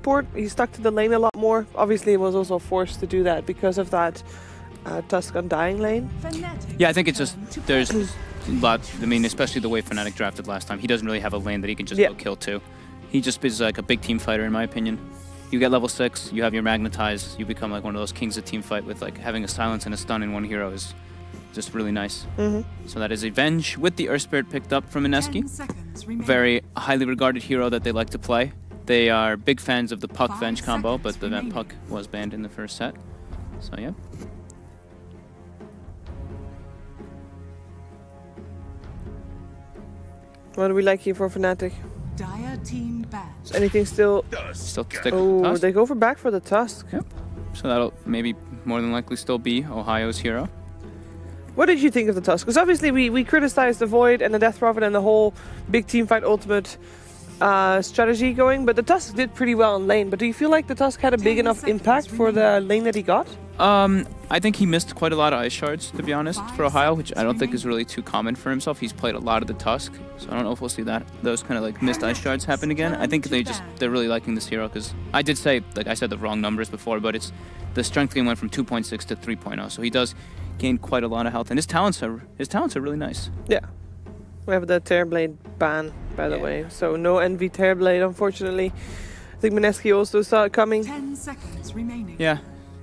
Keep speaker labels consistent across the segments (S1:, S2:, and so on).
S1: support. He stuck to the lane a lot more. Obviously, he was also forced to do that because of that Tusk Undying lane.
S2: Yeah, I think it's just, there's a lot, I mean, especially the way Fnatic drafted last time. He doesn't really have a lane that he can just go kill to. He just is like a big team fighter, in my opinion. You get level 6, you have your Magnetize, you become like one of those kings of team fight with like having a silence and a stun in one hero is just really nice. So that is a Venge with the Earth Spirit picked up from Mineski. Very highly regarded hero that they like to play. They are big fans of the Puck Venge combo, but the Puck was banned in the first set. So yeah.
S1: What do we like here for Fnatic? Is anything still
S2: stick
S1: oh, they go back for the Tusk.
S2: Yep. So that'll maybe more than likely still be Ohio's hero.
S1: What did you think of the Tusk? Because obviously we criticized the Void and the Death Prophet and the whole big team fight ultimate strategy going, but the Tusk did pretty well in lane. But do you feel like the Tusk had a big enough impact for the lane that he got?
S2: I think he missed quite a lot of ice shards, to be honest, for Ohio, which I don't think is really too common for himself. He's played a lot of the Tusk, so I don't know if we'll see those kind of like missed ice shards happen again. I think they're really liking this hero because I did say, like I said the wrong numbers before, but it's the strength gain went from 2.6 to 3.0, so he does gain quite a lot of health, and his talents are really nice. Yeah.
S1: We have the Terrorblade ban, by the way, so no Envy Terrorblade, unfortunately. I think Mineski also saw it coming.
S3: 10 seconds remaining.
S2: Yeah,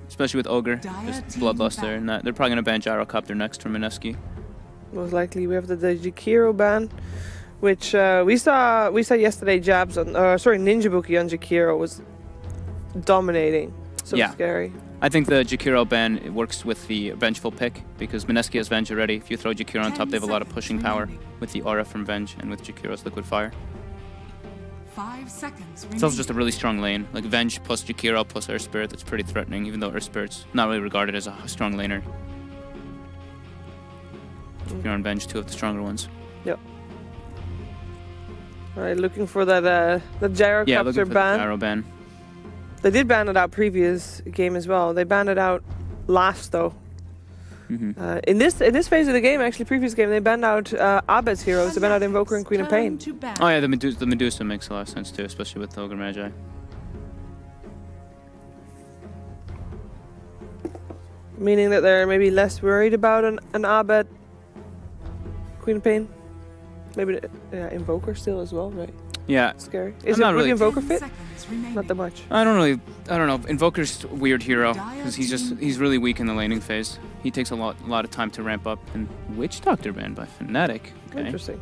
S2: especially with Ogre, just Bloodluster, and that. They're probably going to ban Gyrocopter next from Mineski.
S1: Most likely. We have the Jakiro ban, which we saw yesterday. Jabs on, Ninja Buki on Jakiro was dominating. So scary.
S2: I think the Jakiro ban works with the Vengeful pick because Mineski has Venge already. If you throw Jakiro on top, they have a lot of pushing power with the aura from Venge and with Jakiro's Liquid Fire.
S3: 5 seconds.
S2: It's also just a really strong lane. Like Venge plus Jakiro plus Earth Spirit, that's pretty threatening, even though Earth Spirit's not really regarded as a strong laner. Jakiro and Venge, two of the stronger ones.
S1: Yep. Alright, looking for that the Gyrocopter ban.
S2: The gyro ban.
S1: They did ban it out previous game as well. They banned it out last though. In this phase of the game, actually, previous game, they banned out Abed's heroes. They banned out Invoker and Queen of Pain.
S2: Oh yeah, the Medusa makes a lot of sense too, especially with the Ogre Magi.
S1: Meaning that they're maybe less worried about an Abed Queen of Pain. Maybe Invoker still as well, right?
S2: Yeah.
S1: Scary. Is it really Invoker fit? Not that much.
S2: I don't know. Invoker's a weird hero because he's really weak in the laning phase. He takes a lot of time to ramp up. And Witch Doctor banned by Fnatic. Okay.
S1: Interesting.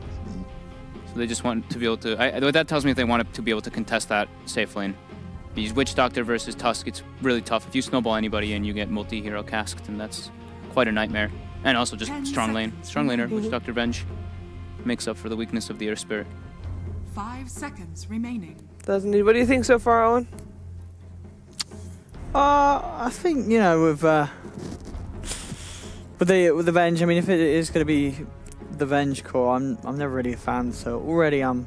S2: So they just want to be able to. What that tells me is they want to be able to contest that safe lane. Because Witch Doctor versus Tusk, it's really tough. If you snowball anybody and you get multi-hero casked, then that's quite a nightmare. And also just strong lane. Strong laner, Witch Doctor Venge makes up for the weakness of the Earth Spirit.
S3: 5 seconds remaining.
S1: Doesn't he? What do you think so far, Owen?
S4: I think, you know, with the Venge, I mean, if it is going to be the Venge core, I'm never really a fan, so already I'm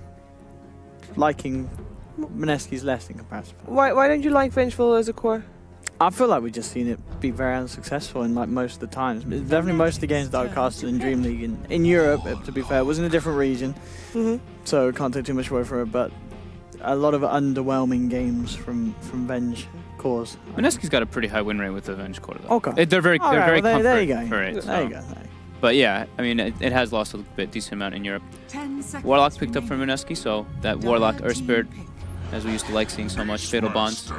S4: liking Mineski's less in comparison.
S1: Why don't you like Vengeful as a core?
S4: I feel like we've just seen it be very unsuccessful in like most of the times. Definitely most of the games that I casted in DreamLeague in Europe, to be fair, it was in a different region, so can't take too much away from it, but a lot of underwhelming games from Venge cores.
S2: Mineski's got a pretty high win rate with the Venge core though.
S4: Okay.
S2: They're very comfort
S4: there you go.
S2: for it.
S4: There you go.
S2: But yeah, I mean, it has lost a decent amount in Europe. Warlock picked up from Mineski, so that Warlock Earth Spirit, as we used to like seeing so much, Fatal Bonds.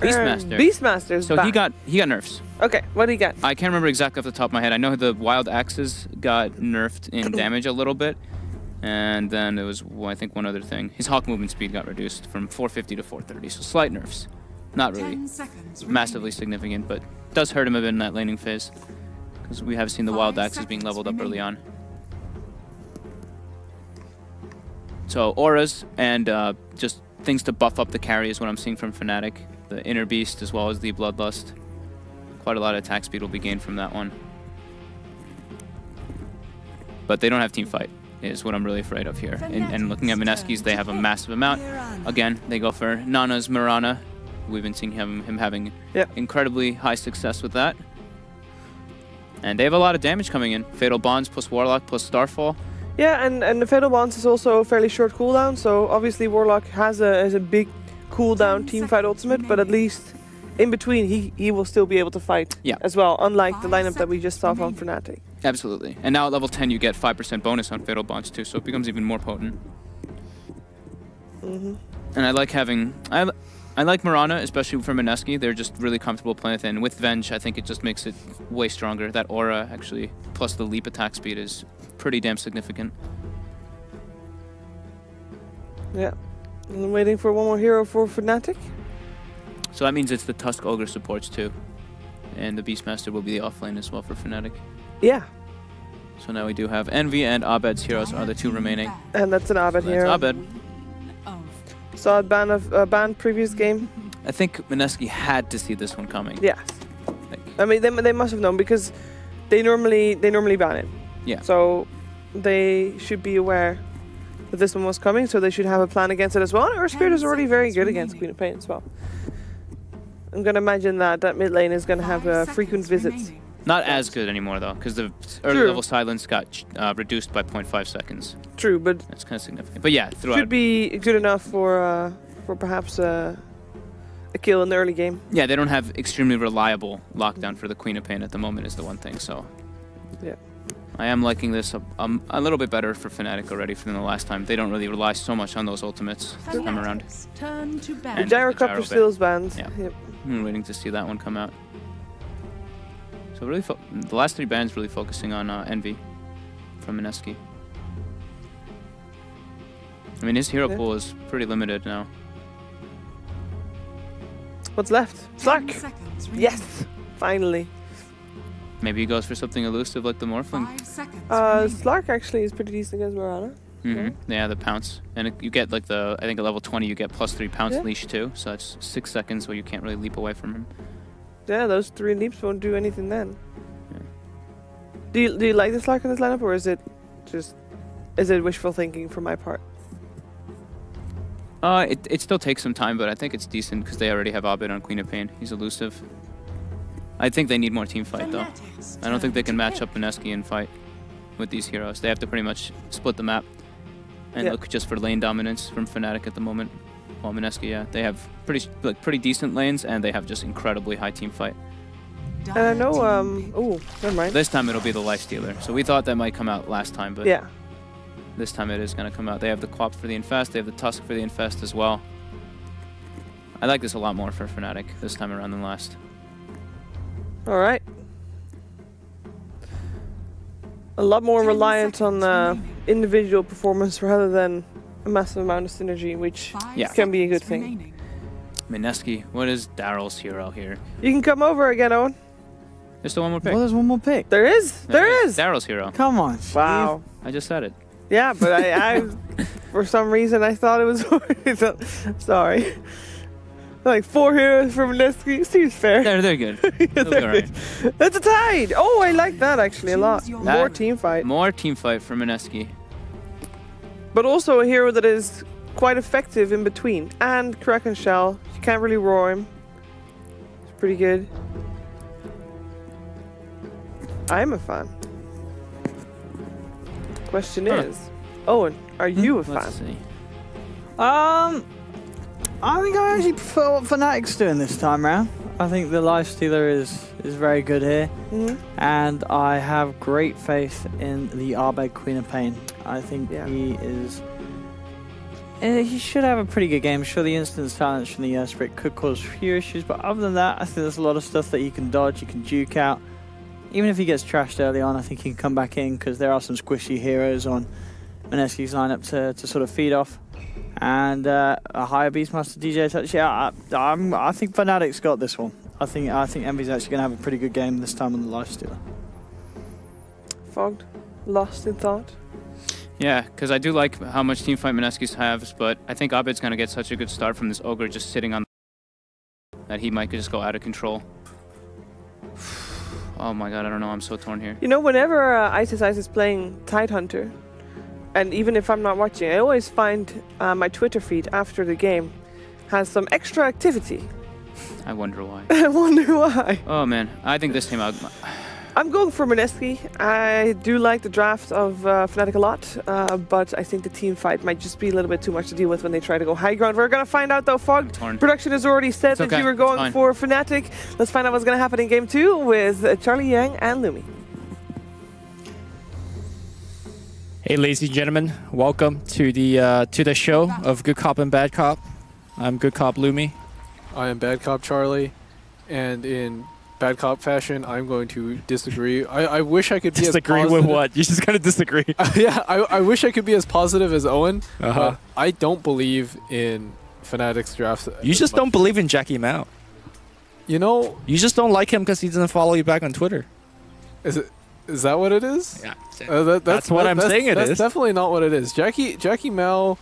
S2: Beastmaster.
S1: Beastmaster's
S2: so
S1: back.
S2: he got nerfs.
S1: Okay, what did he get?
S2: I can't remember exactly off the top of my head. I know the Wild Axes got nerfed in damage a little bit, and then there was I think one other thing. His Hawk movement speed got reduced from 450 to 430, so slight nerfs. Not really massively significant, but does hurt him a bit in that laning phase because we have seen the Wild Axes being leveled up early on. So auras and just things to buff up the carry is what I'm seeing from Fnatic. The Inner Beast as well as the Bloodlust. Quite a lot of attack speed will be gained from that one. But they don't have team fight, is what I'm really afraid of here. And looking at Mineski's, they have a massive amount. Again, they go for Nana's Mirana. We've been seeing him having incredibly high success with that. And they have a lot of damage coming in. Fatal Bonds plus Warlock plus Starfall.
S1: Yeah, and the Fatal Bonds is also a fairly short cooldown, so obviously Warlock has a big cooldown teamfight ultimate, but at least in between he will still be able to fight as well, unlike the lineup that we just saw from Fnatic.
S2: Absolutely. And now at level 10 you get 5% bonus on Fatal Bonds too, so it becomes even more potent. And I like having... I like Mirana, especially for Mineski. They're just really comfortable playing with it. And with Venge, I think it just makes it way stronger. That aura, actually, plus the leap attack speed is pretty damn significant.
S1: Yeah. And I'm waiting for one more hero for Fnatic.
S2: So that means it's the Tusk Ogre supports too. And the Beastmaster will be the offlane as well for Fnatic.
S1: Yeah.
S2: So now we do have Envy and Abed's heroes are the two remaining.
S1: And that's an Abed hero.
S2: That's Abed.
S1: Saw a ban previous game.
S2: I think Mineski had to see this one coming.
S1: Yes. I mean, they must have known because they normally ban it.
S2: Yeah.
S1: So they should be aware that this one was coming, so they should have a plan against it as well. Our Spirit is already very good against Queen of Pain as well. I'm gonna imagine that mid lane is gonna have frequent visits.
S2: Not as good anymore though, because the early level silence got reduced by 0.5 seconds.
S1: True, but
S2: that's kind of significant. But yeah, throughout
S1: should be good enough for perhaps a kill in the early game.
S2: Yeah, they don't have extremely reliable lockdown for the Queen of Pain at the moment is the one thing. So
S1: yeah,
S2: I am liking this a little bit better for Fnatic already than the last time. They don't really rely so much on those ultimates this time around.
S3: Turn to
S2: And
S1: Gyrocopter still is banned.
S2: Yeah.
S1: Yep.
S2: I'm waiting to see that one come out. So really, the last 3 bans really focusing on Envy from Mineski. I mean, his hero pool is pretty limited now.
S1: What's left? Slark! Yes! Finally.
S2: Maybe he goes for something elusive like the Morphling.
S1: Slark actually is pretty decent against Mirana.
S2: Yeah, the pounce. And you get like I think at level 20 you get +3 pounce leash too, so that's 6 seconds where you can't really leap away from him.
S1: Yeah, those 3 leaps won't do anything then. Yeah. Do you like this Slark in this lineup, or is it wishful thinking from my part?
S2: It still takes some time, but I think it's decent because they already have Abed on Queen of Pain. He's elusive. I think they need more team fight though. I don't think they can match up Mineski and fight with these heroes. They have to pretty much split the map and look just for lane dominance from Fnatic at the moment. Well, Mineski, yeah, they have pretty decent lanes, and they have just incredibly high team fight.
S1: And I know, oh, never mind.
S2: This time it'll be the Lifestealer. So we thought that might come out last time, but
S1: yeah,
S2: this time it is going to come out. They have the Quap for the Infest, they have the Tusk for the Infest as well. I like this a lot more for Fnatic this time around than last.
S1: All right. A lot more reliant on individual performance rather than a massive amount of synergy, which can be a good thing.
S2: Mineski, what is Daryl's hero here?
S1: You can come over again, Owen.
S2: There's still one more pick.
S4: Well, there's one more pick.
S1: There is? There is!
S2: Daryl's hero.
S4: Come on, Steve.
S1: Wow.
S2: I just said it.
S1: Yeah, but I for some reason, I thought it was... Sorry. Like 4 heroes from Mineski seems fair.
S2: They're good.
S1: Yeah, they're good. That's a tide! Oh, I like that actually a lot. More team fight.
S2: More team fight for Mineski.
S1: But also a hero that is quite effective in between. And Kraken Shell. You can't really roar him. It's pretty good. I'm a fan. Question is, Owen, are you a fan?
S2: Let's see.
S4: I think I actually prefer what Fnatic's doing this time round. I think the Lifestealer is very good here. And I have great faith in the Abed Queen of Pain. I think he is... He should have a pretty good game. Sure, the instant silence from the Spirit could cause a few issues, but other than that, I think there's a lot of stuff that you can dodge, you can duke out. Even if he gets trashed early on, I think he can come back in because there are some squishy heroes on Mineski's lineup to sort of feed off. And a higher Beastmaster DJ touch. Yeah, I think Fnatic's got this one. I think Envy's actually going to have a pretty good game this time on the Lifestealer.
S1: Fogged? Lost in thought?
S2: Yeah, because I do like how much teamfight Mineski's has, but I think Abed's going to get such a good start from this Ogre just sitting on that he might just go out of control. Oh my god, I don't know, I'm so torn here.
S1: You know, whenever Ice is playing Tidehunter, and even if I'm not watching, I always find my Twitter feed after the game has some extra activity.
S2: I wonder why.
S1: I wonder why.
S2: Oh man, I think this came out...
S1: I'm going for Mineski. I do like the draft of Fnatic a lot, but I think the team fight might just be a little bit too much to deal with when they try to go high ground. We're going to find out though. Fog production has already said that you were going for Fnatic. Let's find out what's going to happen in game 2 with Charlie Yang and Lumi.
S5: Hey, ladies and gentlemen, welcome to the show of Good Cop and Bad Cop. I'm Good Cop Lumi.
S6: I am Bad Cop Charlie, and in Bad Cop fashion, I'm going to disagree. I wish I could be
S5: disagree
S6: as positive.
S5: with what? You're just gonna disagree.
S6: Yeah, I wish I could be as positive as Owen. But I don't believe in Fnatic's draft.
S5: You just don't believe in Jackie Mao.
S6: You know,
S5: you just don't like him because he doesn't follow you back on Twitter.
S6: Is that what it is?
S5: Yeah, that's what I'm saying.
S6: That's definitely not what it is. Jackie Mao.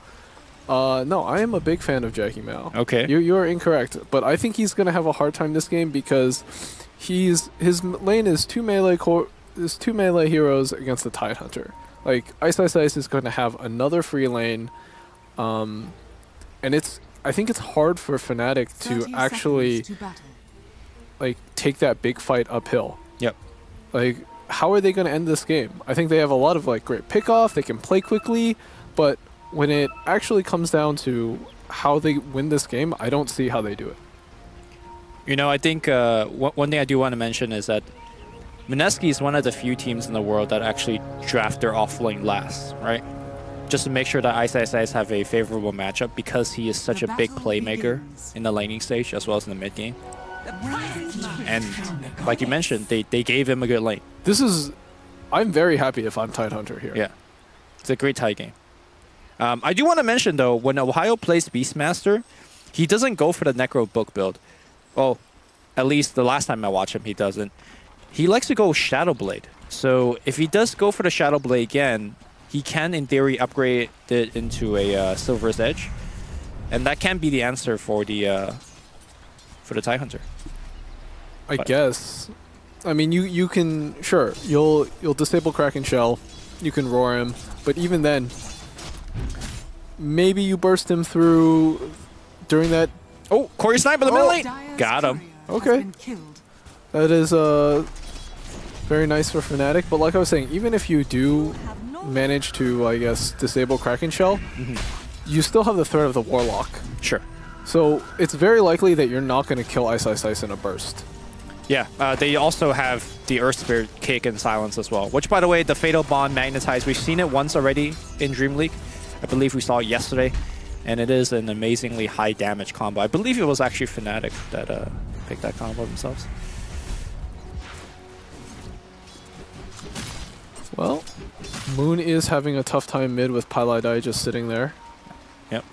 S6: No, I am a big fan of Jackie Mao.
S5: Okay.
S6: You are incorrect, but I think he's gonna have a hard time this game because his lane is two melee heroes against the Tidehunter. Like Ice is going to have another free lane, and I think it's hard for Fnatic to actually like take that big fight uphill.
S5: Yep.
S6: Like, how are they going to end this game? I think they have a lot of like great pickoff. They can play quickly, but when it actually comes down to how they win this game, I don't see how they do it.
S5: You know, I think one thing I do want to mention is that Mineski is one of the few teams in the world that actually draft their offlane last, right? Just to make sure that Ice have a favorable matchup because he is such a big playmaker in the laning stage as well as in the mid game. And like you mentioned, they gave him a good lane.
S6: I'm very happy if I'm Tidehunter here.
S5: Yeah, it's a great tie game. I do want to mention though, when Ohio plays Beastmaster, he doesn't go for the Necro book build. Well, at least the last time I watched him, he doesn't. He likes to go Shadowblade. So if he does go for the Shadowblade again, he can, in theory, upgrade it into a Silver's Edge, and that can be the answer for the Tidehunter.
S6: I guess. I mean, you can you'll disable Kraken Shell, you can roar him, but even then, maybe you burst him through during that.
S5: Oh, Corey Snipe in the middle lane. Got him.
S6: Okay. That is very nice for Fnatic, but like I was saying, even if you do manage to, I guess, disable Kraken Shell, you still have the threat of the Warlock.
S5: Sure.
S6: So it's very likely that you're not going to kill Ice in a burst.
S5: Yeah, they also have the Earth Spirit Kick and Silence as well, which, by the way, the Fatal Bond Magnetize, we've seen it once already in DreamLeague. I believe we saw it yesterday, and it is an amazingly high damage combo. I believe it was actually Fnatic that picked that combo themselves.
S6: Well, Moon is having a tough time mid with Pylai just sitting there.
S5: Yep.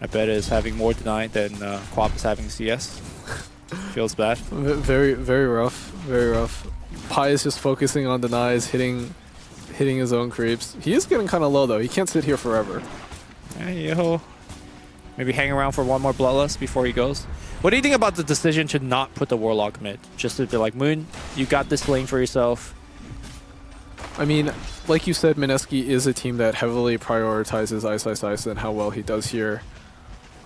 S5: I bet is having more denied than Quap is having CS. Feels bad.
S6: Very, very rough. Very rough. Pi is just focusing on denies, hitting his own creeps. He is getting kind of low though. He can't sit here forever.
S5: Yeah, he'll maybe hang around for one more Bloodlust before he goes. What do you think about the decision to not put the Warlock mid? Just to be like, Moon, you got this lane for yourself.
S6: I mean, like you said, Mineski is a team that heavily prioritizes Ice and how well he does here.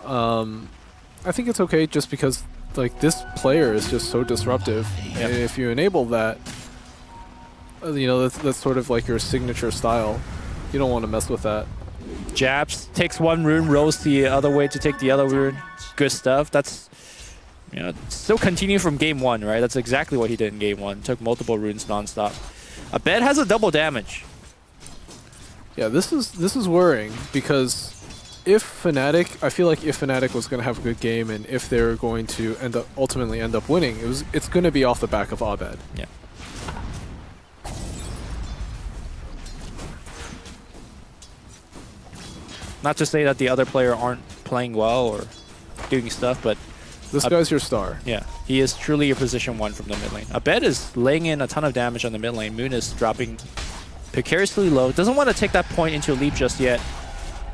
S6: I think it's okay just because like this player is just so disruptive, and if you enable that, you know, that's sort of like your signature style. You don't want to mess with that.
S5: Jabs takes one rune, rolls the other way to take the other rune. Good stuff. That's, you know, still continue from game 1, right? That's exactly what he did in game 1. Took multiple runes nonstop. Abed has a double damage.
S6: Yeah, this is worrying because if Fnatic, I feel like if Fnatic was going to have a good game and if they're going to ultimately end up winning, it's going to be off the back of Abed.
S5: Yeah. Not to say that the other player aren't playing well or doing stuff, but
S6: this guy's your star.
S5: Yeah, he is truly your position 1 from the mid lane. Abed is laying in a ton of damage on the mid lane. Moon is dropping precariously low. Doesn't want to take that point into a leap just yet.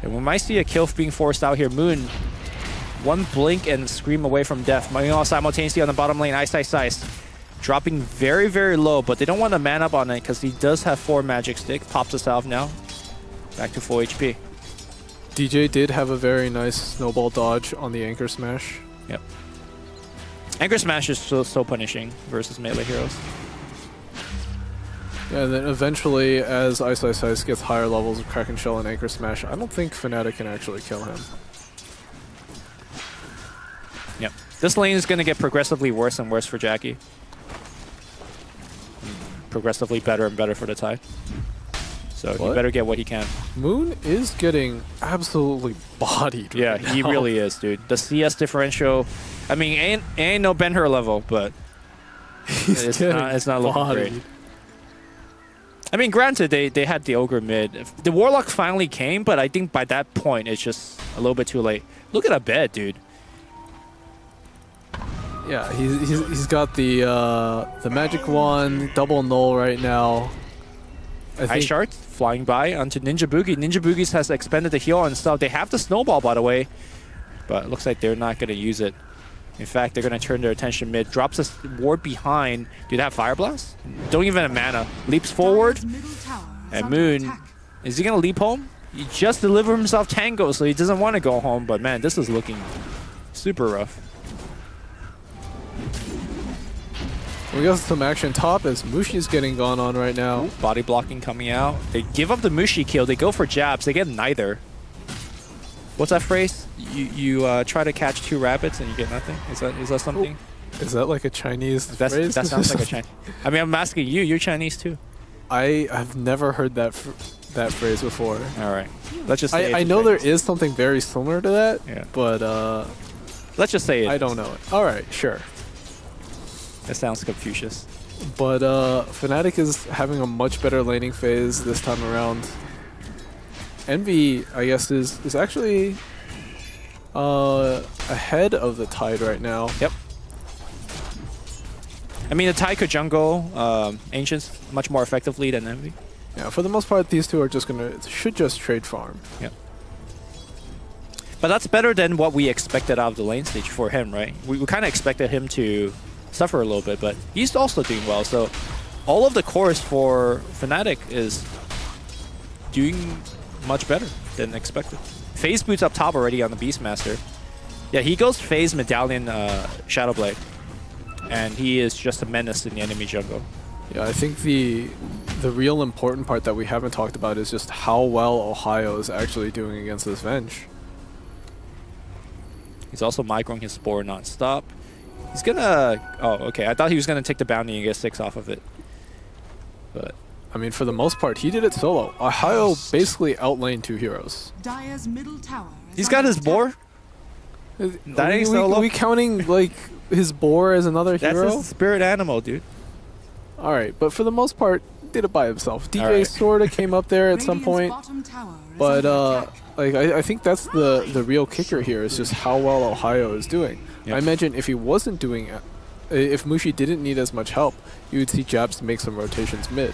S5: And we might see a kill being forced out here. Moon, one blink and scream away from death. Meanwhile, simultaneously on the bottom lane, Ice. Dropping very, very low, but they don't want to man up on it because he does have 4 magic stick. Pops us out now. Back to full HP.
S6: DJ did have a very nice snowball dodge on the Anchor Smash.
S5: Yep. Anchor Smash is so punishing versus melee heroes.
S6: And then eventually, as Ice gets higher levels of Kraken Shell and Anchor Smash, I don't think Fnatic can actually kill him.
S5: Yep. This lane is going to get progressively worse and worse for Jackie. Progressively better and better for the Tide. So he better get what he can.
S6: Moon is getting absolutely bodied.
S5: Yeah,
S6: right
S5: he
S6: now.
S5: really is, dude. The CS differential, I mean, ain't no Ben-Hur level, but it's not looking
S6: bodied.
S5: great. I mean, granted, they had the Ogre mid. The Warlock finally came, but I think by that point, it's just a little bit too late. Look at Abed, dude.
S6: Yeah, he's got the magic wand, double null right now.
S5: Ice Shard flying by onto Ninja Boogie. Ninja Boogies has expended the heal and stuff. They have the snowball, by the way, but it looks like they're not going to use it. In fact, they're going to turn their attention mid. Drops a ward behind. Do they have Fire Blast? Don't even have mana. Leaps forward. And Moon, is he going to leap home? He just delivered himself Tango, so he doesn't want to go home. But man, this is looking super rough.
S6: We got some action top as Mushi's getting gone on right now.
S5: Ooh, body blocking coming out. They give up the Mushi kill. They go for jabs. They get neither. What's that phrase? You try to catch 2 rabbits and you get nothing? Is that something?
S6: Ooh. Is that like a Chinese phrase?
S5: That sounds like a Chinese. I mean, I'm asking you. You're Chinese too.
S6: I've never heard that phrase before.
S5: All right. Let's just say
S6: I know there is something very similar to that,
S5: yeah.
S6: But
S5: let's just say it.
S6: I don't know it. All right, sure.
S5: That sounds Confucius.
S6: But Fnatic is having a much better laning phase this time around. Envy, I guess, is actually ahead of the Tide right now.
S5: Yep. I mean, the Tide could jungle Ancients much more effectively than Envy.
S6: Yeah, for the most part, these two are should just trade farm.
S5: Yep. But that's better than what we expected out of the lane stage for him, right? We kind of expected him to suffer a little bit, but he's also doing well. So all of the cores for Fnatic is doing much better than expected. FaZe boots up top already on the Beastmaster. Yeah, he goes FaZe Medallion Shadowblade, and he is just a menace in the enemy jungle.
S6: Yeah, I think the real important part that we haven't talked about is just how well Ohio is actually doing against this Venge.
S5: He's also microing his Spore non-stop. He's gonna... Oh, okay. I thought he was gonna take the bounty and get 6 off of it. But...
S6: I mean, for the most part, he did it solo. Ohio basically outlaned 2 heroes.
S3: Dire's middle tower
S5: he's got his Boar? That ain't solo?
S6: We counting, like, his Boar as another hero?
S5: That's his spirit animal, dude.
S6: Alright, but for the most part, did it by himself. DJ
S5: right.
S6: sorta came up there at some point. But, like, I think that's the real kicker here, is just how well Ohio is doing. Yep. I imagine if he wasn't doing it, if Mushi didn't need as much help, you would see Jabs to make some rotations mid.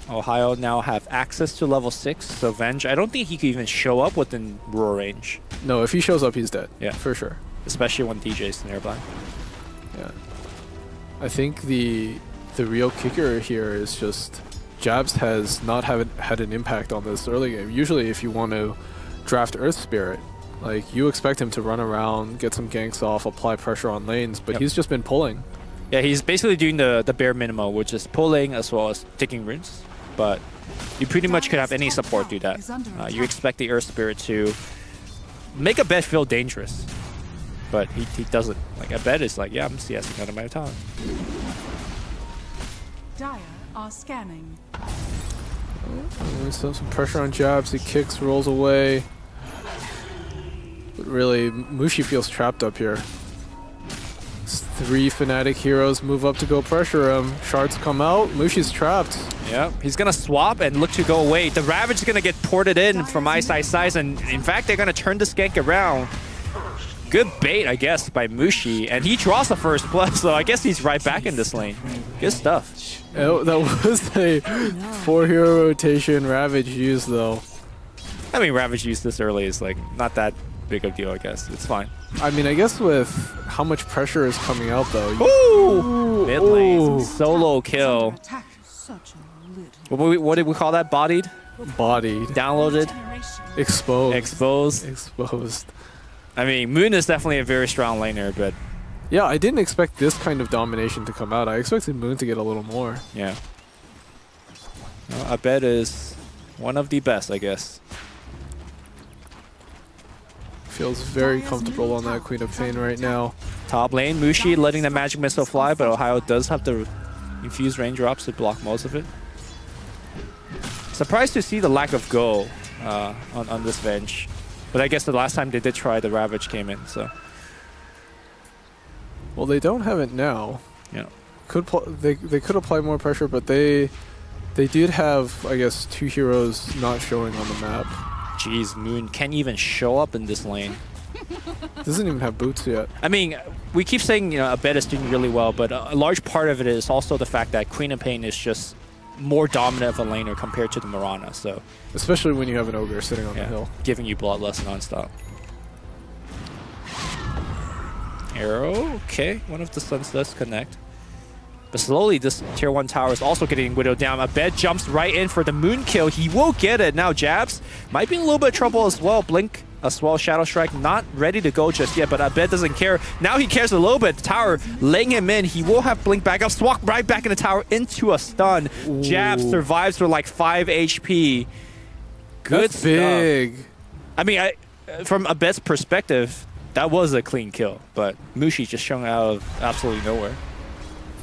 S5: Ohio now have access to level 6, so Venge, I don't think he could even show up within roar range.
S6: No, if he shows up, he's dead.
S5: Yeah.
S6: For sure.
S5: Especially when DJ's nearby.
S6: Yeah. I think the real kicker here is just Jabs has not had an impact on this early game. Usually if you want to draft Earth Spirit, like, you expect him to run around, get some ganks off, apply pressure on lanes, but he's just been pulling. Yeah,
S5: he's basically doing the bare minimum, which is pulling as well as taking runes. But you pretty much could have any support do that. You expect the Earth Spirit to make a bet feel dangerous, but he doesn't. Like, a bet is like, yeah, I'm CSing out of my time.
S3: Dire are scanning.
S6: Some pressure on Jabs, he kicks, rolls away. But really, Mushi feels trapped up here. 3 Fnatic heroes move up to go pressure him. Shards come out, Mushi's trapped.
S5: Yeah, he's gonna swap and look to go away. The Ravage is gonna get ported in from Ice, and in fact, they're gonna turn this gank around. Good bait, I guess, by Mushi, and he draws the first blood, so I guess he's right back in this lane. Good stuff.
S6: That was a 4-hero rotation Ravage used, though.
S5: I mean, Ravage used this early is, like, not that big of a deal, I guess. It's fine.
S6: I mean, I guess with how much pressure is coming out, though.
S5: Ooh! Mid lane, solo kill. What did we call that? Bodied?
S6: Bodied.
S5: Downloaded?
S6: Exposed.
S5: Exposed.
S6: Exposed.
S5: I mean, Moon is definitely a very strong laner, but
S6: Yeah, I didn't expect this kind of domination to come out. I expected Moon to get a little more.
S5: Yeah. Well, I bet is one of the best, I guess.
S6: Feels very comfortable on that Queen of Pain right now.
S5: Top lane, Mushi letting the magic missile fly, but Ohio does have the infused raindrops to block most of it. Surprised to see the lack of go on this bench. But I guess the last time they did try, the Ravage came in, so.
S6: Well, they don't have it now.
S5: Yeah.
S6: They could apply more pressure, but they did have, I guess, 2 heroes not showing on the map.
S5: Jeez, Moon can't even show up in this lane.
S6: Doesn't even have boots yet.
S5: I mean, we keep saying, you know, Abed is doing really well, but a large part of it is also the fact that Queen of Pain is just more dominant of a laner compared to the Mirana, so.
S6: Especially when you have an Ogre sitting on the hill.
S5: Giving you Bloodlust nonstop. Arrow, okay, one of the stuns does connect. But slowly this tier 1 tower is also getting widowed down. Abed jumps right in for the Moon kill. He will get it. Now Jabs might be in a little bit of trouble as well. Blink as well, Shadow Strike not ready to go just yet, but Abed doesn't care. Now he cares a little bit. The tower laying him in. He will have Blink back up. Swap right back in the tower into a stun. Ooh. Jabs survives for like 5 HP. Good
S6: That's
S5: stuff.
S6: Big.
S5: I mean, from Abed's perspective, that was a clean kill, but Mushi just showing out of absolutely nowhere.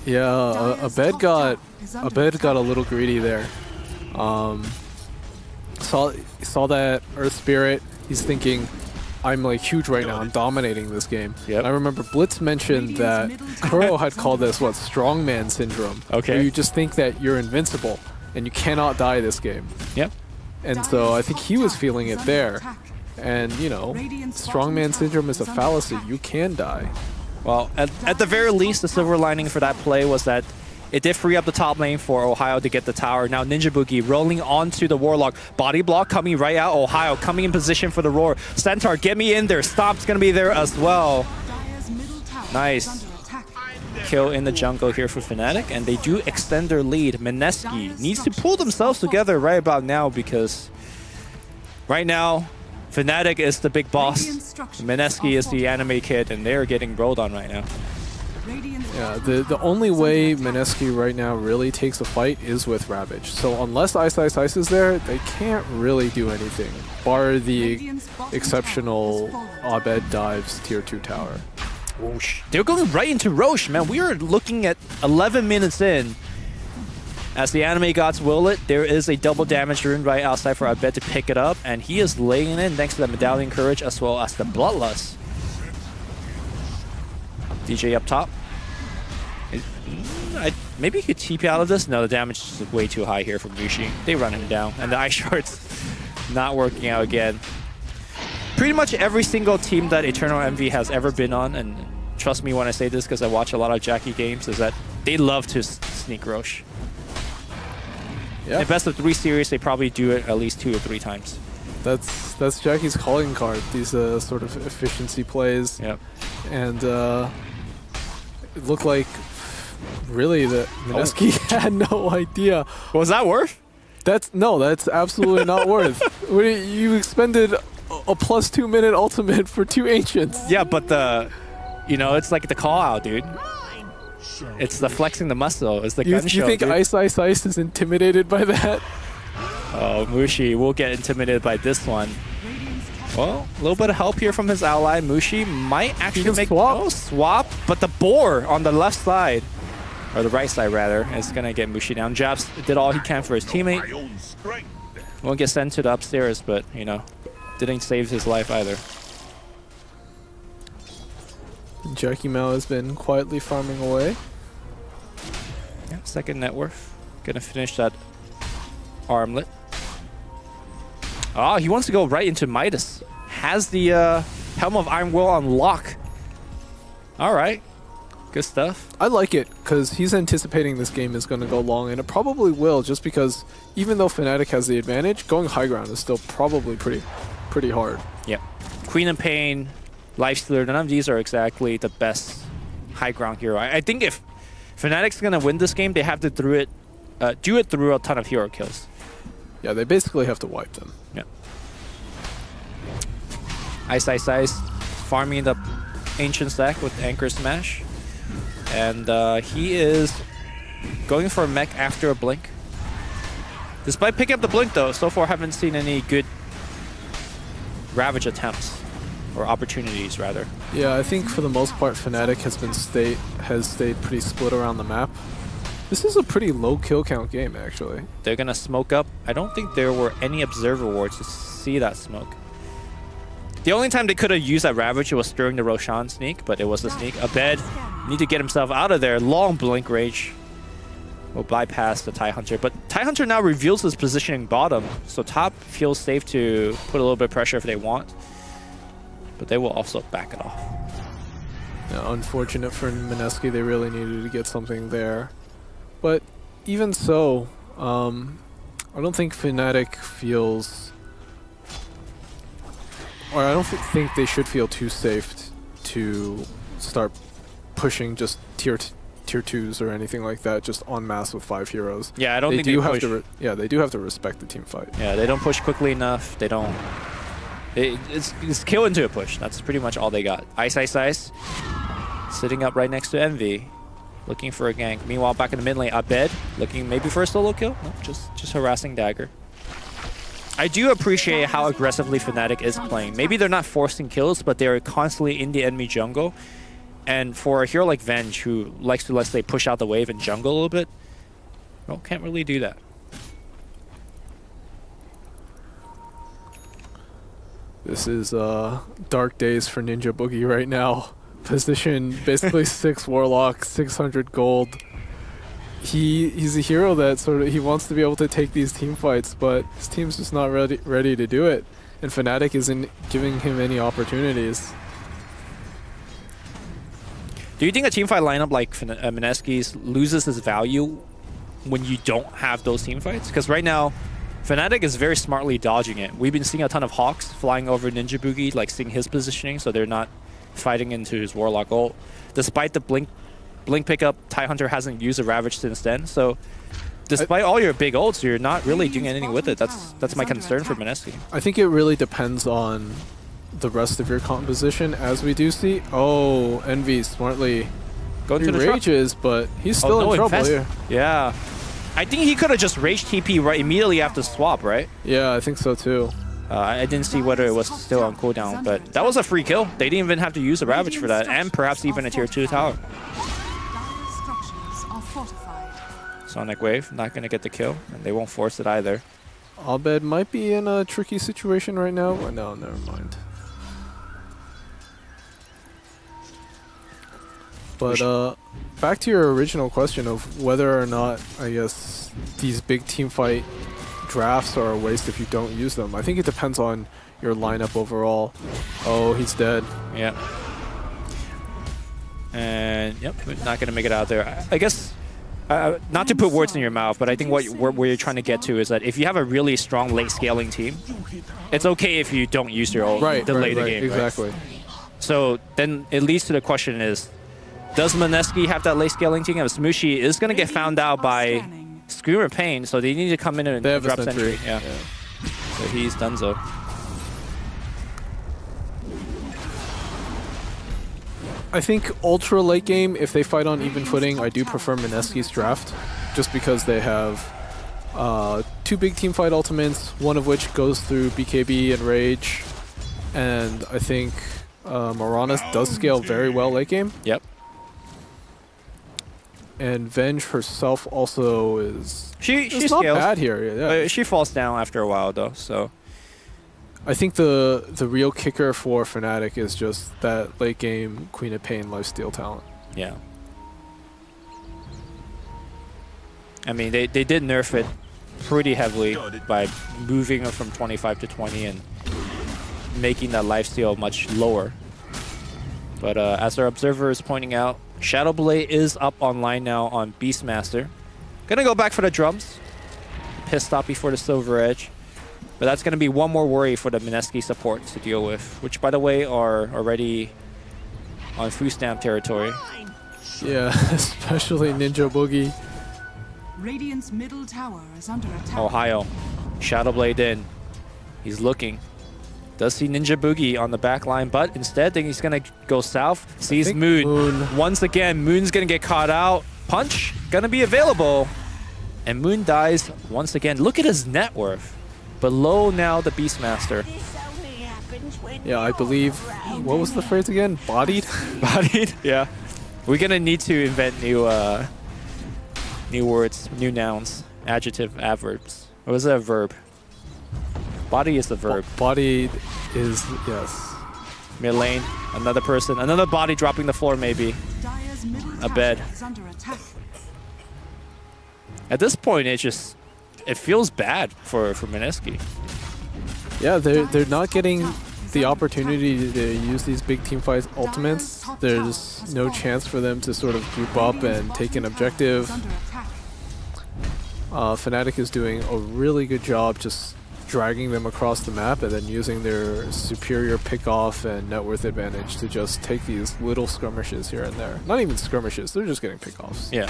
S6: Yeah, Abed got a little greedy there. Saw that Earth Spirit. He's thinking, I'm like huge right now. I'm dominating this game.
S5: Yep.
S6: I remember Blitz mentioned that Kuro had called this what strongman syndrome.
S5: Okay.
S6: Where you just think that you're invincible and you cannot die this game.
S5: Yep.
S6: And so I think he was feeling it there. And you know, strongman syndrome is a fallacy. You can die.
S5: Well, at the very least, the silver lining for that play was that it did free up the top lane for Ohio to get the tower. Now Ninja Boogie rolling onto the Warlock. Body block coming right out. Ohio coming in position for the roar. Centaur, get me in there. Stomp's going to be there as well. Nice. Kill in the jungle here for Fnatic, and they do extend their lead. Mineski needs to pull themselves together right about now because right now, Fnatic is the big boss. Mineski is the anime kid, and they're getting rolled on right now.
S6: Yeah, the only way Mineski right now really takes a fight is with Ravage. So unless Ice is there, they can't really do anything, bar the exceptional Abed dives tier 2 tower.
S5: Whoosh. They're going right into Roche, man. We are looking at 11 minutes in. As the anime gods will it, there is a double damage rune right outside for Abed to pick it up, and he is laying in thanks to the Medallion Courage as well as the Bloodlust. DJ up top. Maybe he could TP out of this. No, the damage is way too high here for Mushi. They run him down, and the Ice Shard's not working out again. Pretty much every single team that Eternal Envy has ever been on, and trust me when I say this because I watch a lot of Jackie games, is that they love to sneak Roche. Yeah. In best of 3 series, they probably do it at least 2 or 3 times.
S6: That's Jackie's calling card. These sort of efficiency plays.
S5: Yep.
S6: And it looked like really that Mineski had no idea.
S5: Was that worth?
S6: That's absolutely not worth. You expended a plus 2 minute ultimate for 2 ancients.
S5: Yeah, but it's like the call out, dude. It's the flexing the muscle. It's the gun show.
S6: You think
S5: dude.
S6: Ice is intimidated by that?
S5: Oh, Mushi will get intimidated by this one. Well, a little bit of help here from his ally. Mushi might actually make a swap, but the boar on the left side, or the right side rather, is going to get Mushi down. Jabs did all he can for his teammate. Won't get sent to the upstairs, but, didn't save his life either.
S6: Jackie Mao has been quietly farming away.
S5: Yeah, second net worth. Gonna finish that armlet. Oh, he wants to go right into Midas. Has the Helm of Iron Will on lock. All right. Good stuff.
S6: I like it because he's anticipating this game is going to go long, and it probably will, just because even though Fnatic has the advantage, going high ground is still probably pretty hard.
S5: Yep. Queen of Pain, Lifestealer, none of these are exactly the best high ground hero. I think if Fnatic's going to win this game, they have to do it through a ton of hero kills.
S6: Yeah, they basically have to wipe them.
S5: Yeah. Ice. Farming the Ancient Stack with Anchor Smash. And he is going for a mech after a Blink. Despite picking up the Blink though, so far haven't seen any good Ravage attempts. Or opportunities, rather.
S6: Yeah, I think for the most part, Fnatic has stayed pretty split around the map. This is a pretty low kill count game, actually.
S5: They're gonna smoke up. I don't think there were any observer wards to see that smoke. The only time they could have used that Ravage was during the Roshan sneak, but it was a sneak. Abed need to get himself out of there. Long Blink range will bypass the TIE Hunter, but TIE Hunter now reveals his positioning bottom, so top feels safe to put a little bit of pressure if they want. But they will also back it off.
S6: Yeah, unfortunate for Mineski, they really needed to get something there. But even so, I don't think Fnatic feels... Or I don't think they should feel too safe to start pushing just tier 2s or anything like that, just en masse with 5 heroes.
S5: Yeah, I don't think they push.
S6: Yeah, they do have to respect the team fight.
S5: Yeah, they don't push quickly enough. They don't... It's kill into a push. That's pretty much all they got. Ice, Ice, Ice. Sitting up right next to Envy. Looking for a gank. Meanwhile, back in the mid lane, Abed. Looking maybe for a solo kill. No, just harassing Dagger. I do appreciate how aggressively Fnatic is playing. Maybe they're not forcing kills, but they're constantly in the enemy jungle. And for a hero like Venge, who likes to, let's say, push out the wave and jungle a little bit, well, can't really do that.
S6: This is dark days for Ninja Boogie right now. Position basically 6 Warlock, 600 gold. He's a hero that he wants to be able to take these team fights, but his team's just not ready to do it. And Fnatic isn't giving him any opportunities.
S5: Do you think a teamfight lineup like Mineski's loses its value when you don't have those team fights? Because right now, Fnatic is very smartly dodging it. We've been seeing a ton of Hawks flying over Ninja Boogie, like seeing his positioning, so they're not fighting into his Warlock ult. Despite the Blink pickup, TIE Hunter hasn't used a Ravage since then, so despite all your big ults, you're not really doing anything with it. That's my concern for Mineski.
S6: I think it really depends on the rest of your composition, as we do see. Oh, Envy smartly rages, but he's still in trouble here.
S5: Yeah. I think he could have just rage TP right immediately after swap, right?
S6: Yeah, I think so too.
S5: I didn't see whether it was still on cooldown, but that was a free kill. They didn't even have to use a Ravage for that, and perhaps even a tier 2 tower. Sonic Wave, not going to get the kill, and they won't force it either.
S6: Abed might be in a tricky situation right now. Oh, no, never mind. But back to your original question of whether or not, I guess, these big team fight drafts are a waste if you don't use them. I think it depends on your lineup overall. Oh, he's dead.
S5: Yep. And, yep, not going to make it out there. I guess, not to put words in your mouth, but I think where you're trying to get to is that if you have a really strong late scaling team, it's okay if you don't use your ult to delay the game.
S6: Exactly.
S5: Right? So then it leads to the question is, does Mineski have that late scaling team? Smushi is going to get found out by Screamer Pain, so they need to come in and drop sentry. Yeah. So he's done so.
S6: I think ultra late game, if they fight on even footing, I do prefer Mineski's draft, just because they have 2 big team fight ultimates, one of which goes through BKB and Rage, and I think Morana does scale very well late game.
S5: Yep.
S6: And Venge herself also is
S5: she's
S6: not bad here. Yeah.
S5: She falls down after a while though, so
S6: I think the real kicker for Fnatic is just that late game Queen of Pain lifesteal talent.
S5: Yeah. I mean they did nerf it pretty heavily by moving it from 25 to 20 and making that lifesteal much lower. But as our observer is pointing out, Shadowblade is up online now on Beastmaster. Gonna go back for the drums. Pissed stop before the Silver Edge. But that's gonna be one more worry for the Mineski support to deal with, which by the way are already on Fustam territory.
S6: Yeah, especially Ninja Boogie.
S3: Radiant's middle tower is under attack.
S5: Ohio. Shadowblade in. He's looking. Does see Ninja Boogie on the back line, but instead think he's going to go south. Sees Moon. Once again, Moon's going to get caught out. Punch going to be available. And Moon dies once again. Look at his net worth. Below now the Beastmaster.
S6: Yeah, I believe, what was the phrase again? Bodied?
S5: Bodied, yeah. We're going to need to invent new words, new nouns, adjective, adverbs. Or was it a verb? Body is the verb.
S6: Bodied is, yes.
S5: Mid lane, another person, another body dropping the floor maybe. A bed. At this point, it feels bad for Mineski.
S6: Yeah, they're not getting the opportunity to use these big team fight ultimates. There's no chance for them to sort of group up and take an objective. Fnatic is doing a really good job just dragging them across the map and then using their superior pick-off and net worth advantage to just take these little skirmishes here and there. Not even skirmishes, they're just getting pick-offs.
S5: Yeah.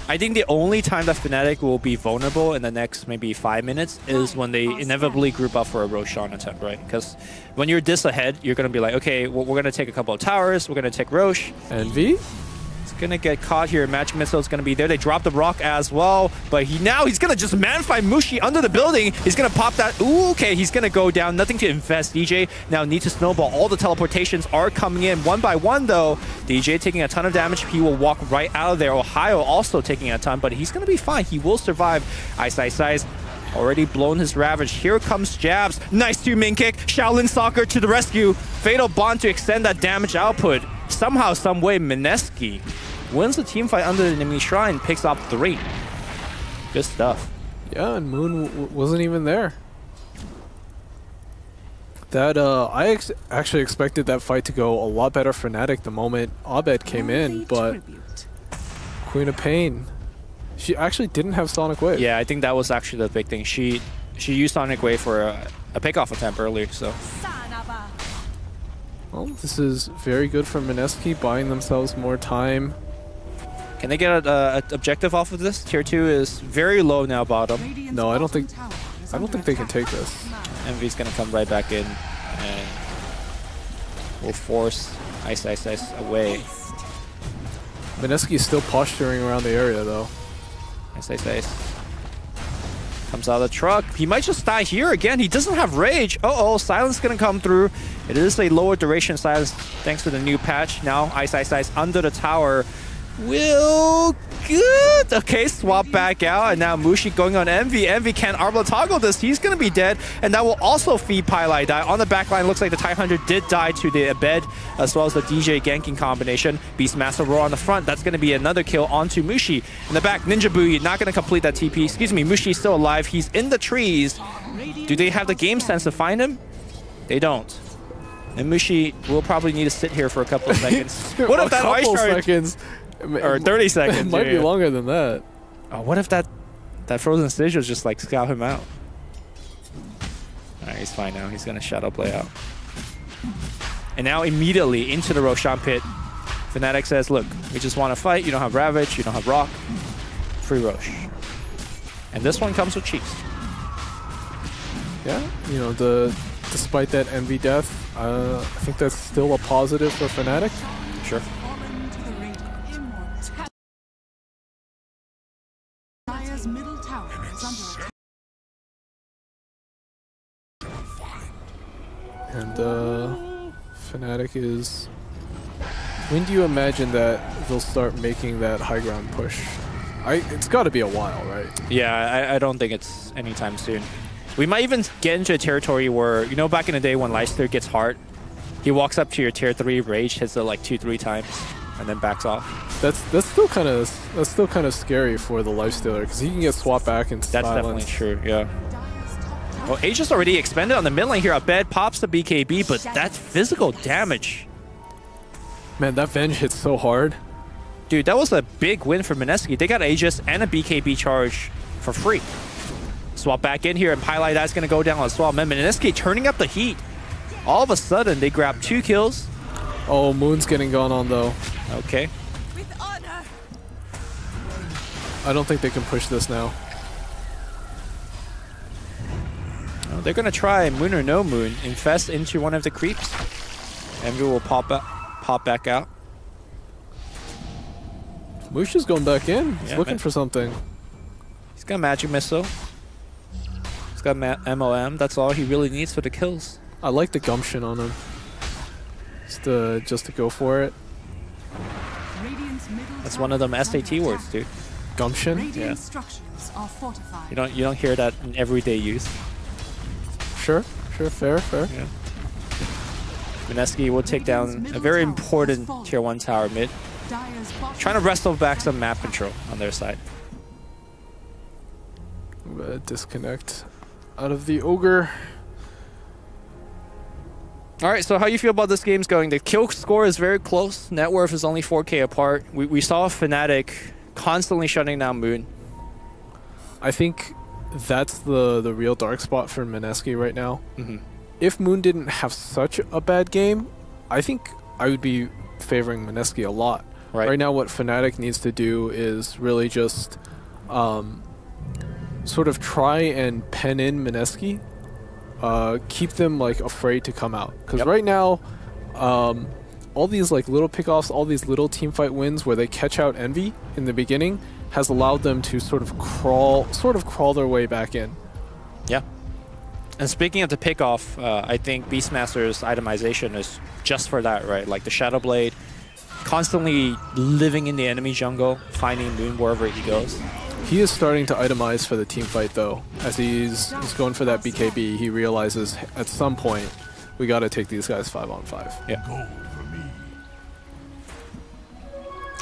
S5: I think the only time that Fnatic will be vulnerable in the next maybe 5 minutes is when they inevitably group up for a Roshan attempt, right? Because when you're this ahead, you're going to be like, okay, well, we're going to take a couple of towers, we're going to take Rosh.
S6: Envy?
S5: Going to get caught here. Magic Missile is going to be there. They drop the rock as well, but he's going to just man-fight Mushi under the building. He's going to pop that. Ooh, okay, he's going to go down. Nothing to invest. DJ now need to snowball. All the teleportations are coming in one by one, though. DJ taking a ton of damage. He will walk right out of there. Ohio also taking a ton, but he's going to be fine. He will survive. Ice already blown his Ravage. Here comes Jabs. Nice 2-min kick. Shaolin Soccer to the rescue. Fatal Bond to extend that damage output. Somehow, some way, Mineski wins the team fight under the enemy shrine, picks up 3. Good stuff.
S6: Yeah, and Moon wasn't even there. That I actually expected that fight to go a lot better for Fnatic the moment Abed came in, but Queen of Pain, she actually didn't have Sonic Wave.
S5: Yeah, I think that was actually the big thing. She used Sonic Wave for a pick-off attempt earlier, so.
S6: Well, this is very good for Mineski, buying themselves more time.
S5: Can they get an objective off of this? Tier 2 is very low now, bottom.
S6: No, I don't think they can take this.
S5: Envy's gonna come right back in and will force Ice away.
S6: Mineski's still posturing around the area though.
S5: Ice. Comes out of the truck. He might just die here again. He doesn't have rage. Uh-oh, silence gonna come through. It is a lower duration silence thanks to the new patch. Now Ice under the tower. Will good. Okay, swap back out, and now Mushi going on Envy. Envy can't Arbor toggle this. He's gonna be dead, and that will also feed Pylai die. On the back line, looks like the Tidehunter did die to the Abed, as well as the DJ ganking combination. Beastmaster Roar on the front. That's gonna be another kill onto Mushi. In the back, Ninja Boogie not gonna complete that TP. Excuse me, Mushi's still alive. He's in the trees. Do they have the game sense to find him? They don't. And Mushi will probably need to sit here for a couple of seconds. What if that ice charge? Or 30 seconds.
S6: It might be longer than that.
S5: Oh, what if that frozen stage was just like scout him out? Alright, he's fine now. He's gonna shadow play out. And now immediately into the Roshan pit. Fnatic says, look, we just want to fight. You don't have Ravage, you don't have Rock. Free Rosh. And this one comes with cheese.
S6: Yeah, you know, despite that Envy death, I think that's still a positive for Fnatic.
S5: Sure.
S6: And Fnatic is... When do you imagine that they'll start making that high ground push? It's got to be a while, right?
S5: Yeah, I don't think it's anytime soon. We might even get into a territory where, you know, back in the day when Leicester gets hard, he walks up to your tier 3 rage, hits it like 2-3 times, and then backs off.
S6: That's still kind of scary for the Lifestealer because he can get swapped back and
S5: That's definitely true. Yeah. Well, Aegis already expended on the mid lane here. Abed pops the BKB, but that's physical damage.
S6: Man, that Venge hits so hard.
S5: Dude, that was a big win for Mineski. They got Aegis and a BKB charge for free. Swap back in here, and Pylai, that's going to go down as well. Man, Mineski turning up the heat. All of a sudden, they grab 2 kills.
S6: Oh, Moon's getting gone on, though.
S5: Okay.
S6: I don't think they can push this now.
S5: they're going to try Moon or no Moon, infest into one of the creeps. Envy will pop back out.
S6: Mushi's going back in. He's looking for something.
S5: He's got Magic Missile. He's got MOM. That's all he really needs for the kills.
S6: I like the gumption on him. Just to go for it.
S5: That's one of them SAT words, dude.
S6: Gumption?
S5: Yeah.
S3: Structures are fortified.
S5: You don't hear that in everyday use.
S6: Sure, fair.
S5: Yeah. Mineski will take down a very important tier 1 tower mid. Trying to wrestle back some map control on their side.
S6: Disconnect out of the ogre.
S5: Alright, so how you feel about this game's going? The kill score is very close. Net worth is only 4k apart. We saw Fnatic constantly shutting down Moon.
S6: I think that's the real dark spot for Mineski right now.
S5: Mm-hmm.
S6: If Moon didn't have such a bad game, I think I would be favoring Mineski a lot. Right now what Fnatic needs to do is really just sort of try and pen in Mineski. Keep them like afraid to come out. Because right now, all these like little pickoffs, all these little teamfight wins where they catch out Envy in the beginning has allowed them to sort of crawl their way back in. Yeah.
S5: And speaking of the pickoff, I think Beastmaster's itemization is just for that, right? Like the Shadow Blade, constantly living in the enemy jungle, finding Moon wherever he goes.
S6: He is starting to itemize for the team fight though. As he's going for that BKB, he realizes at some point we got to take these guys 5-on-5.
S5: Yeah.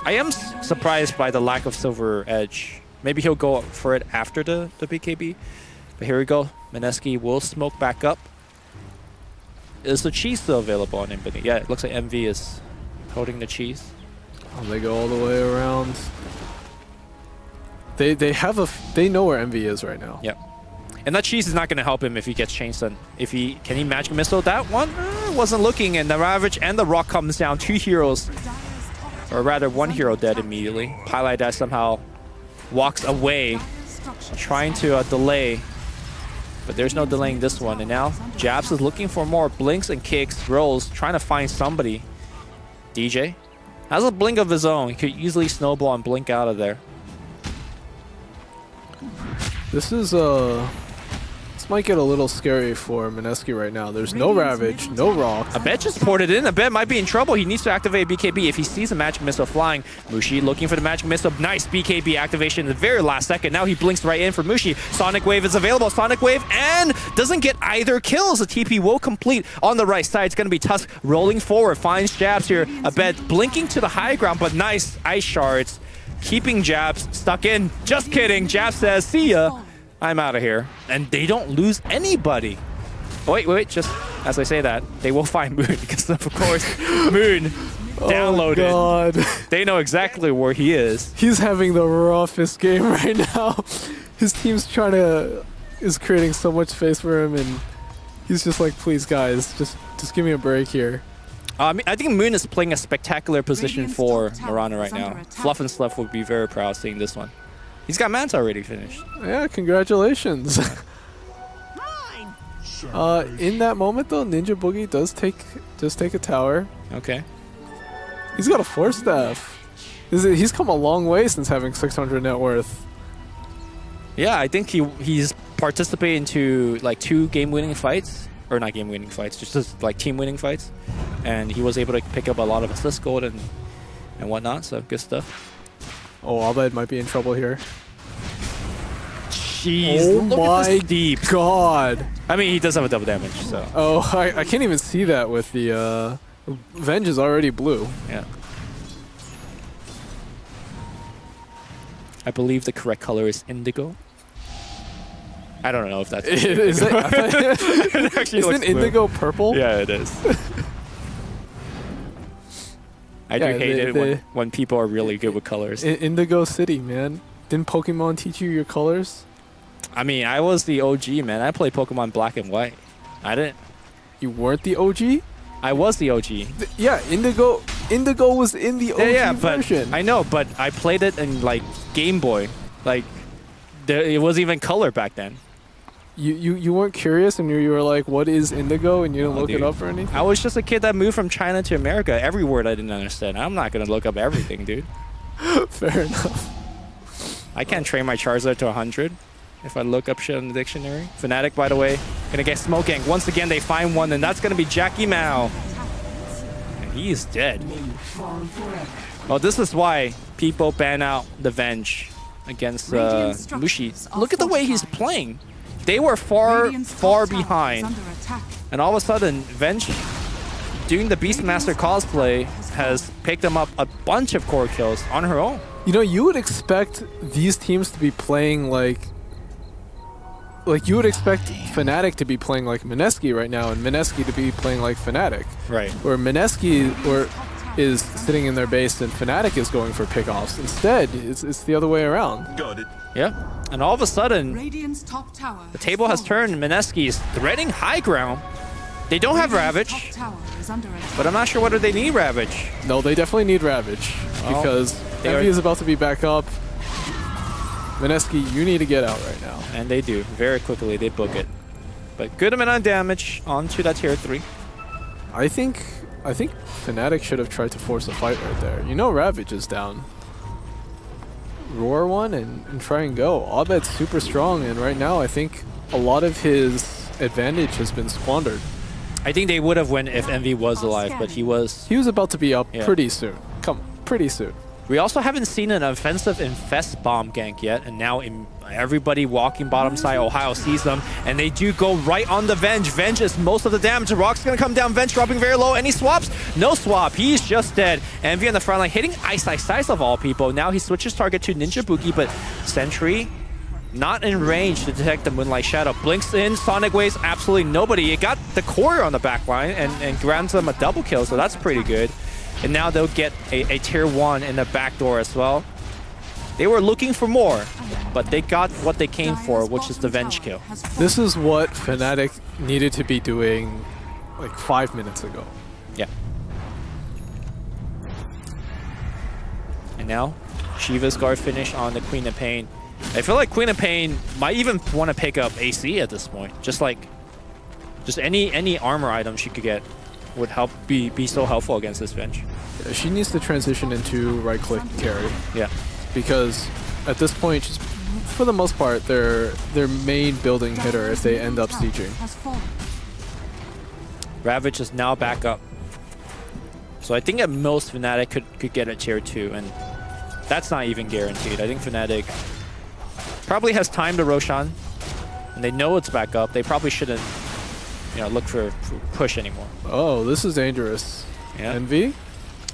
S5: I am surprised by the lack of Silver Edge. Maybe he'll go for it after the BKB. But here we go. Mineski will smoke back up. Is the cheese still available on Infinity? Yeah, it looks like MV is holding the cheese.
S6: Oh, they go all the way around. They know where MV is right now.
S5: Yep. And that cheese is not going to help him if he gets chain stun. Can he magic missile that one? Wasn't looking, and the Ravage and the Rock comes down. 2 heroes, or rather 1 hero dead immediately. Pylai Dash somehow walks away, trying to delay. But there's no delaying this one. And now Jabs is looking for more blinks and kicks, rolls, trying to find somebody. DJ has a blink of his own. He could easily snowball and blink out of there.
S6: This might get a little scary for Mineski right now. There's no Ravage, no Rock.
S5: Abed just ported in. Abed might be in trouble. He needs to activate BKB if he sees a Magic Missile flying. Mushi looking for the Magic Missile. Nice BKB activation in the very last second. Now he blinks right in for Mushi. Sonic Wave is available. Sonic Wave, and doesn't get either kills. The TP will complete on the right side. It's going to be Tusk rolling forward. Finds Jabs here. Abed blinking to the high ground, but nice Ice Shards. Keeping Jabs stuck in. Just kidding. Jabs says, see ya. I'm out of here. And they don't lose anybody. Oh, wait, just as I say that, they will find Moon because, of course, Moon downloaded.
S6: Oh, God.
S5: They know exactly where he is.
S6: He's having the roughest game right now. His team's is creating so much space for him, and he's just like, please, guys, just give me a break here.
S5: I think Moon is playing a spectacular position for Mirana right now. Fluff and Sluff would be very proud seeing this one. He's got Manta already finished.
S6: Yeah, congratulations. In that moment though, Ninja Boogie does take a tower.
S5: Okay.
S6: He's got a 4-staff. He's come a long way since having 600 net worth.
S5: Yeah, I think he's participated into like 2 game-winning fights. Or not game-winning fights, just like team-winning fights. And he was able to pick up a lot of assist gold and whatnot, so good stuff.
S6: Oh, Abed might be in trouble here.
S5: Jeez,
S6: oh
S5: look
S6: my
S5: at this deep.
S6: God.
S5: I mean, he does have a double damage, so.
S6: Oh, I can't even see that with the Venge is already blue.
S5: Yeah. I believe the correct color is indigo. I don't know if that's
S6: it actually isn't indigo purple?
S5: Yeah, it is. I do hate it when people are really good with colors.
S6: Indigo City, man. Didn't Pokemon teach you your colors?
S5: I mean, I was the OG, man. I played Pokemon Black and White. I didn't.
S6: You weren't the OG?
S5: I was the OG.
S6: Yeah, Indigo was in the OG version.
S5: I know, but I played it in like Game Boy. Like, it wasn't even color back then.
S6: You weren't curious, and you were like, "What is Indigo?" And you didn't look it up or anything.
S5: I was just a kid that moved from China to America. Every word I didn't understand. I'm not gonna look up everything, dude.
S6: Fair enough.
S5: I can't train my Charizard to 100 if I look up shit in the dictionary. Fnatic, by the way, gonna get smoke ganked. Once again, they find one, and that's gonna be Jackie Mao. And he is dead. Oh, this is why people ban out the Venge against Mushi. Look at the way he's playing. They were far behind. And all of a sudden, Venge, doing the Beastmaster cosplay, has picked them up a bunch of core kills on her own.
S6: You know, you would expect these teams to be playing like you would expect Fnatic to be playing like Mineski right now, and Mineski to be playing like Fnatic.
S5: Right.
S6: Where Mineski is sitting in their base and Fnatic is going for pickoffs. Instead, it's the other way around.
S7: Got it.
S5: Yeah. And all of a sudden,
S3: Radiant's top tower
S5: the table has turned. Mineski is threading high ground. They don't have Ravage, but I'm not sure whether they need Ravage.
S6: No, they definitely need Ravage because Envy is about to be back up. Mineski, you need to get out right now.
S5: And they do. Very quickly, they book it. But good amount of damage onto that tier 3.
S6: I think Fnatic should have tried to force a fight right there. You know Ravage is down. Roar one and try and go. Abed's super strong, and right now I think a lot of his advantage has been squandered.
S5: I think they would have won if Envy was alive, but he was
S6: about to be up pretty soon. Pretty soon.
S5: We also haven't seen an offensive Infest bomb gank yet, and now everybody walking bottom side, Ohio sees them, and they do go right on the Venge. Venge is most of the damage. The Rock's gonna come down, Venge dropping very low, and he swaps. No swap, he's just dead. Envy on the front line, hitting Ice of all people. Now he switches target to Ninja Buki, but Sentry not in range to detect the Moonlight Shadow. Blinks in, Sonic Waves, absolutely nobody. It got the core on the back line and grants them a double kill, so that's pretty good. And now they'll get a tier 1 in the back door as well. They were looking for more, but they got what they came for, which is the Venge kill.
S6: This is what Fnatic needed to be doing like 5 minutes ago.
S5: Yeah. And now, Shiva's guard finish on the Queen of Pain. I feel like Queen of Pain might even want to pick up AC at this point. Just any armor item she could get would help be so helpful against this Venge.
S6: Yeah, she needs to transition into right-click carry.
S5: Yeah.
S6: Because at this point, she's, for the most part, their main building hitter if they end up sieging.
S5: Ravage is now back up. So I think at most Fnatic could get a tier 2, and that's not even guaranteed. I think Fnatic probably has time to Roshan, and they know it's back up. They probably shouldn't, look for push anymore.
S6: Oh, this is dangerous.
S5: Yeah.
S6: Envy?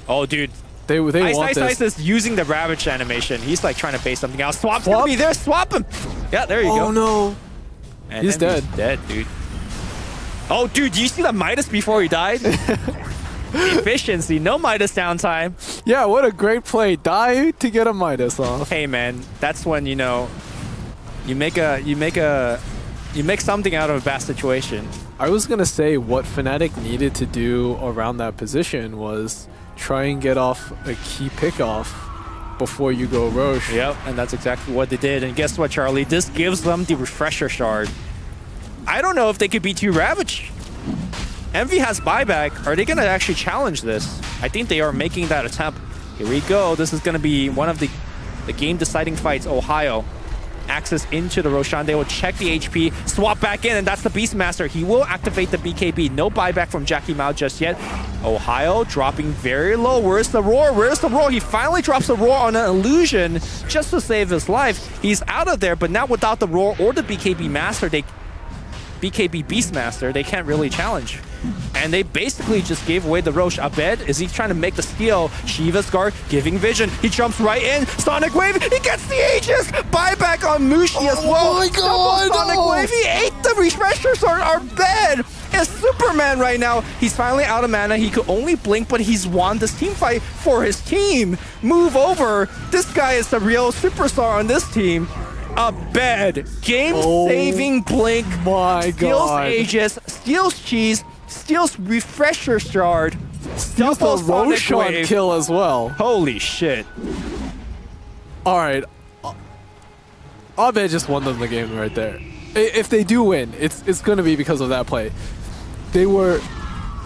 S5: Oh, dude.
S6: They want this.
S5: Ice is using the Ravage animation. He's like trying to base something out. Swap's gonna be there. Swap him. Yeah, there you go.
S6: Oh no.
S5: And
S6: he's dead.
S5: Dead, dude. Oh, dude, do you see the Midas before he died? Efficiency, no Midas downtime.
S6: Yeah, what a great play. Die to get a Midas off.
S5: Hey man, that's when you make something out of a bad situation.
S6: I was gonna say what Fnatic needed to do around that position was try and get off a key pickoff before you go Roche.
S5: Yep, and that's exactly what they did. And guess what, Charlie? This gives them the Refresher Shard. I don't know if they could beat 2 Ravage. Envy has buyback. Are they going to actually challenge this? I think they are making that attempt. Here we go. This is going to be one of the game-deciding fights. Ohio access into the Roshan. They will check the HP, swap back in, and that's the Beastmaster. He will activate the BKB. No buyback from Jackie Mao just yet. Ohio dropping very low. Where's the Roar? Where's the Roar? He finally drops the Roar on an illusion just to save his life. He's out of there, but now without the Roar or the BKB Master, BKB Beastmaster, they can't really challenge. And they basically just gave away the Roche. Abed, is he trying to make the steal? Shiva's guard giving vision. He jumps right in. Sonic Wave, he gets the Aegis! Buyback on Mushi as well.
S6: Oh my god!
S5: Sonic Wave, he ate the Refresher Sword. Abed is Superman right now. He's finally out of mana. He could only blink, but he's won this team fight for his team. Move over. This guy is the real superstar on this team. Abed, game-saving blink.
S6: My
S5: steals
S6: god.
S5: Aegis, steals cheese, steals Refresher Shard,
S6: Steals the Roshan kill as well.
S5: Holy shit.
S6: Alright. Abed just won them the game right there. if they do win, it's going to be because of that play. They were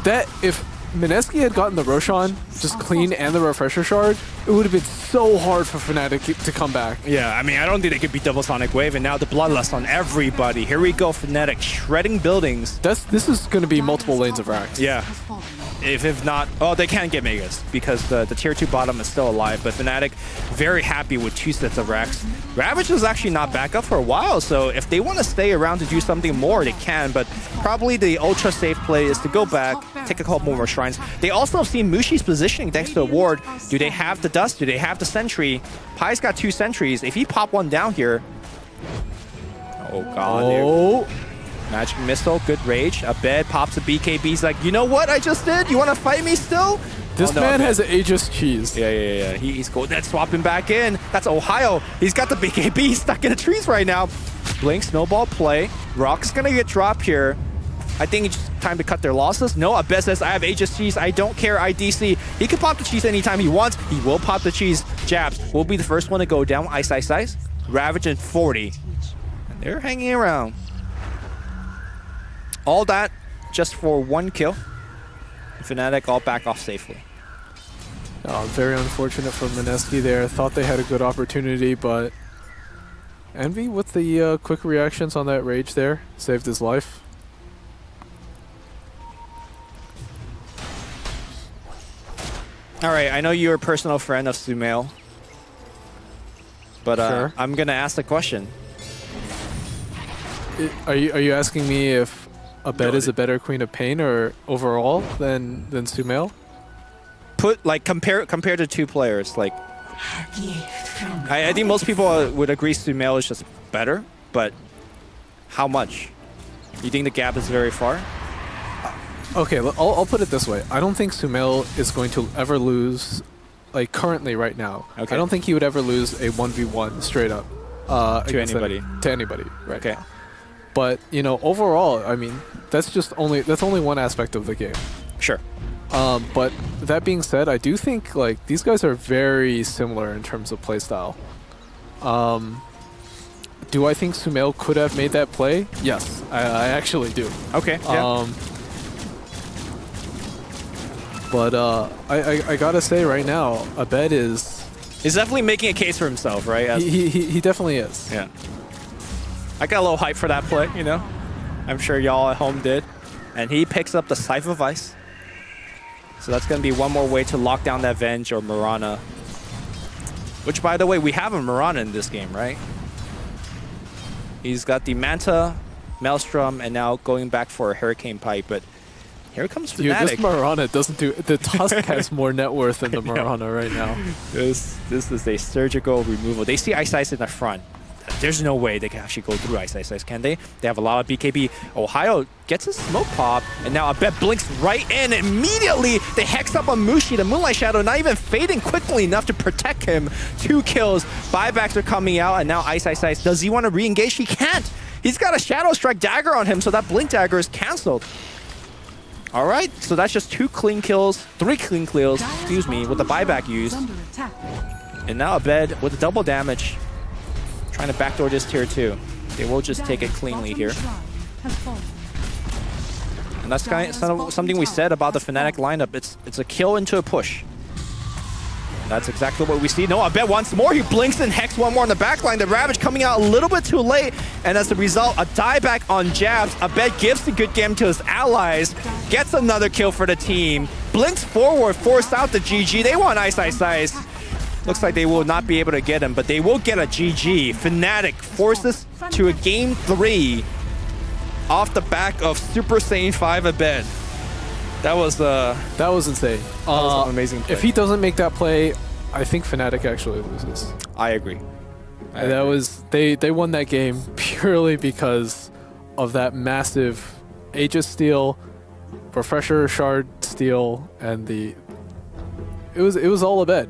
S6: that if Mineski had gotten the Roshan just clean and the refresher shard, it would have been so hard for Fnatic to come back.
S5: Yeah, I mean, I don't think they could beat double Sonic Wave, and now the Bloodlust on everybody. Here we go, Fnatic shredding buildings.
S6: This is going to be multiple lanes of racks.
S5: Yeah. If not, oh, they can't get Megas because the tier 2 bottom is still alive, but Fnatic very happy with 2 sets of racks. Ravage is actually not back up for a while, so if they want to stay around to do something more, they can, but probably the ultra safe play is to go back, take a couple more shrines. They also have seen Mushi's positioning thanks to the ward. Do they have the dust? Do they have the sentry? Pai's got 2 sentries. If he pop one down here, oh god.
S6: Oh.
S5: Magic Missile, good rage. Abed pops a BKB. He's like, you know what I just did? You want to fight me still?
S6: This man has an Aegis cheese.
S5: Yeah. He's cool. That's swapping back in. That's Ohio. He's got the BKB. He's stuck in the trees right now. Blink, snowball play. Rock's going to get dropped here. I think it's time to cut their losses. No, Abed says, I have Aegis cheese. I don't care. IDC. He can pop the cheese anytime he wants. He will pop the cheese. Jabs will be the first one to go down. Ice. Ravage and 40. And they're hanging around. All that just for 1 kill. Fnatic all back off safely.
S6: Very unfortunate for Mineski there. Thought they had a good opportunity, but Envy with the quick reactions on that rage there saved his life.
S5: All right, I know you're a personal friend of Sumail, but
S6: sure.
S5: I'm gonna ask the question.
S6: Are you asking me if Abed is a better Queen of Pain or overall than Sumail?
S5: Put like compare the 2 players. Like, I think most people would agree Sumail is just better, but how much? You think the gap is very far?
S6: Okay, I'll put it this way. I don't think Sumail is going to ever lose, like currently right now.
S5: Okay.
S6: I don't think he would ever lose a 1v1 straight up
S5: to anybody.
S6: To anybody, right?
S5: Okay.
S6: Now. But you know, overall, I mean, that's only one aspect of the game.
S5: Sure.
S6: But that being said, I do think like these guys are very similar in terms of playstyle. Do I think Sumail could have made that play? Yes, I actually do.
S5: Okay. Yeah.
S6: But I gotta say right now, Abed is...
S5: He's definitely making a case for himself, right?
S6: He definitely is.
S5: Yeah. I got a little hype for that play, you know? I'm sure y'all at home did. And he picks up the Scythe of Ice. So that's going to be one more way to lock down that Venge or Mirana. Which, by the way, we have a Mirana in this game, right? He's got the Manta, Maelstrom, and now going back for a Hurricane Pipe. But here comes Fnatic.
S6: Dude, this Mirana doesn't do... The Tusk has more net worth than the Mirana right now.
S5: This is a surgical removal. They see Ice in the front. There's no way they can actually go through Ice, can they? They have a lot of BKB. Ohio gets a smoke pop, and now Abed blinks right in. Immediately, they hex up on Mushi, the Moonlight Shadow, not even fading quickly enough to protect him. 2 kills, buybacks are coming out, and now Ice. Does he want to re-engage? He can't. He's got a Shadow Strike dagger on him, so that Blink dagger is cancelled. All right, so that's just 2 clean kills, 3 clean kills, excuse me, with the buyback used. And now Abed with the double damage. Trying to backdoor this tier 2. They will just take it cleanly here. And that's kind of something we said about the Fnatic lineup. It's a kill into a push. That's exactly what we see. No, Abed once more. He blinks and hex one more on the backline. The Ravage coming out a little bit too late. And as a result, a dieback on Jabs. Abed gives the good game to his allies. Gets another kill for the team. Blinks forward, force out the GG. They want Ice. Looks like they will not be able to get him, but they will get a GG. Fnatic forces to a game 3 off the back of Super Saiyan 5 Abed. That was insane.
S6: That was
S5: an amazing play.
S6: If he doesn't make that play, I think Fnatic actually loses.
S5: I agree.
S6: They won that game purely because of that massive Aegis steal, Refresher Shard steal, and it was all Abed.